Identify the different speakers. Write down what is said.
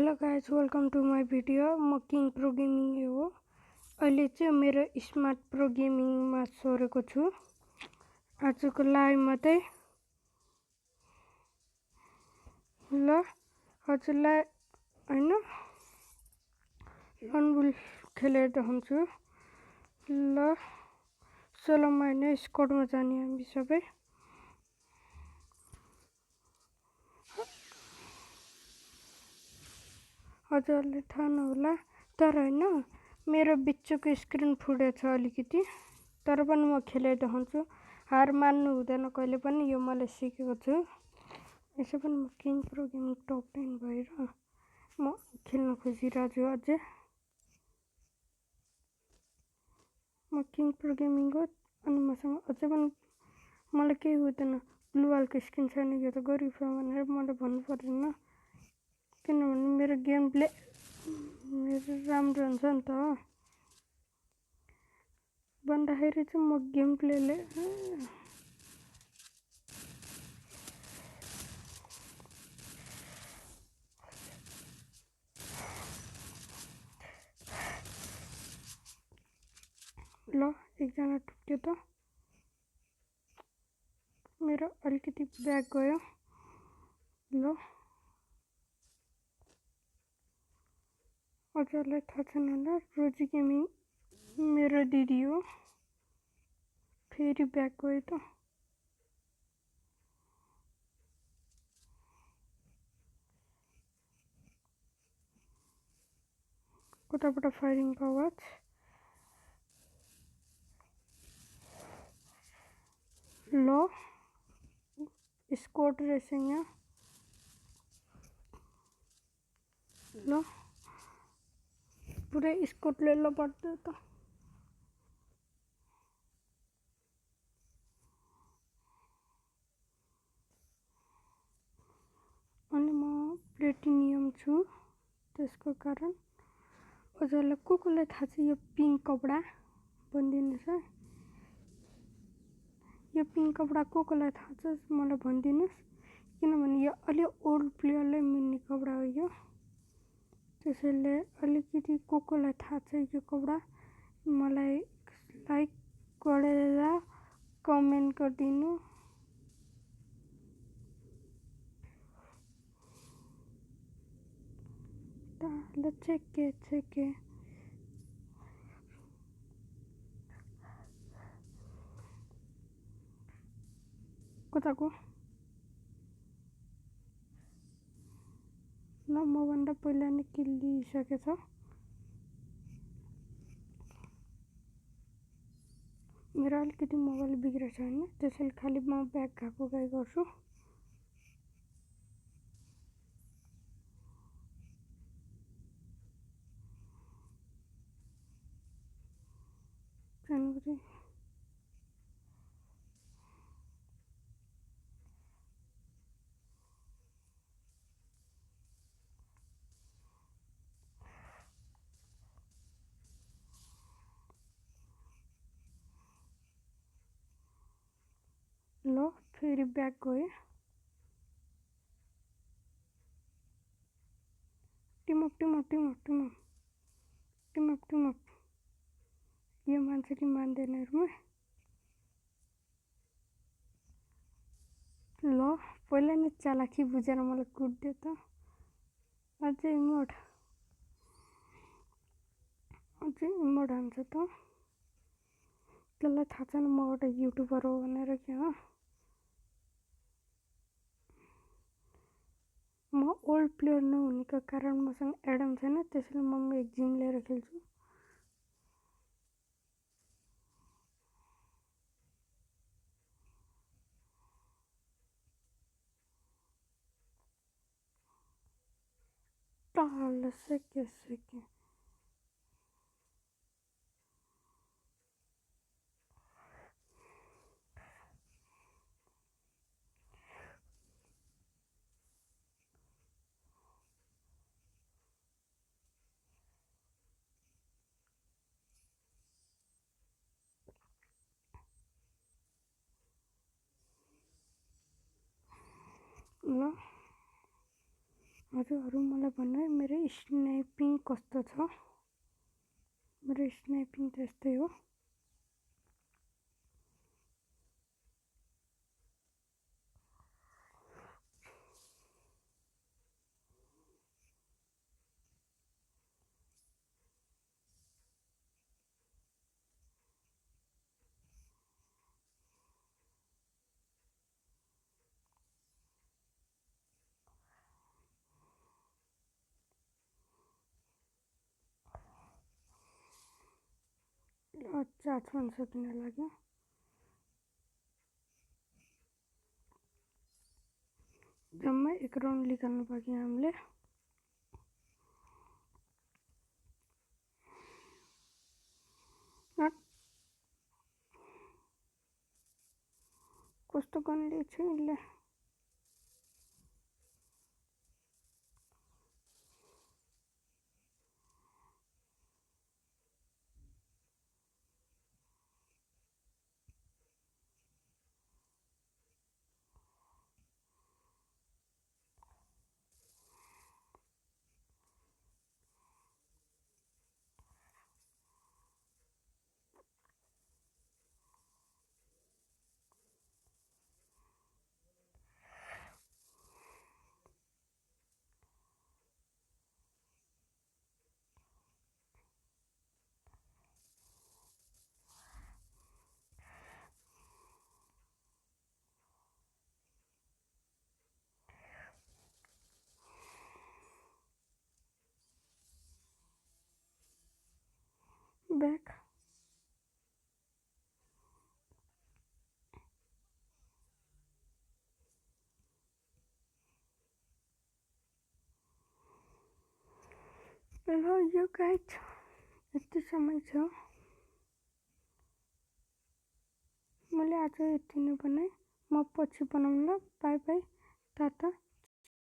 Speaker 1: Hello guys welcome to my video. म king pro gaming हो। अहिले चाहिँ मेरो स्मार्ट प्रो गेमिङमा छोडेको छु। आजको लाइभमा चाहिँ ल हजुरलाई हैन लनबुल खेलेर देखाउँछु। ल 16 महिना स्क्वाडमा जाने हामी सबै। हजुरले थाहा नहोला तर हैन मेरो बिचको स्क्रिन फुटेछ अलिकति, तर पनि म खेलेर देखाउँछु। हार मान्नु हुँदैन कहिले पनि, यो मैले सिकेको छु। यसै पनि म किङ प्रो गेमिङ टप 10 भएर म खेल्न खोजिरहेको छु। अझै म किङ प्रो गेमिङ हो अनि मसँग अझै पनि मलाई केही हुँदैन। ब्लू वालको स्किन छैन, यो त गरिब भनेर मलाई भन्नु पर्दैन, किनभने मेरो गेम प्ले मेरो राम्रो हुन्छ नि त। भन्दाखेरि चाहिँ म गेम प्लेले ल एकजना टुक्यो त मेरो अलिकति ब्याग गयो। ल हजुरलाई थाहा छैन होला, रोजी गेमिङ मेरो दिदी हो। फेरि ब्याग गयो त। कताबाट फायरिङको आवाज। ल स्क्वाड रहेछ यहाँ। ल पुरै स्क्वाडले ल बढ्दै त। अनि म प्लेटिनियम छु, त्यसको कारण हजुरलाई कोलाई थाहा छ यो पिङ्क कपडा भनिदिनुहोस् है। यो पिङ्क कपडा कोलाई थाहा छ मलाई भनिदिनुहोस्, किनभने यो अलि ओल्ड प्लेयरलाई मिल्ने कपडा हो यो। त्यसैले अलिकति कोलाई थाहा छ यो कपडा मलाई लाइक गरेर कमेन्ट गरिदिनु। ल चेके कताको ल मभन्दा पहिला नै किल लिइसकेछ। मेरो अलिकति मोबाइल बिग्रेछ होइन, त्यसैले खालि म ब्याग गएको गए गर्छु। जनवरी ल फेरि ब्याग गएँ। टिमअप यो मान्छेले मान्दैन हेर्नु। ल पहिला नै चालाकी बुझेर मलाई कुट्यो त। अझै इमोट हान्छ त। त्यसलाई थाहा छैन म एउटा युट्युबर हो भनेर क्या। म ओल्ड प्लेयर नहुनेको कारण मसँग एडम छैन, त्यसैले म एक्जिम लिएर खेल्छु। टाल सेके ल हजुरहरू मलाई भन्नु है मेरो स्नाइपिङ कस्तो छ। मेरो स्नाइपिङ त यस्तै हो। चार्ज सकिन लाग्यो। जम्मै 1 राउन्ड निकाल्नु बाँकी हामीले। कस्तो गर्नु छ यसले। ब्याक ल यो गाइड यति समय छ। मैले आज यति नै बनाएँ। म पछि बनाउँला। By by Tata.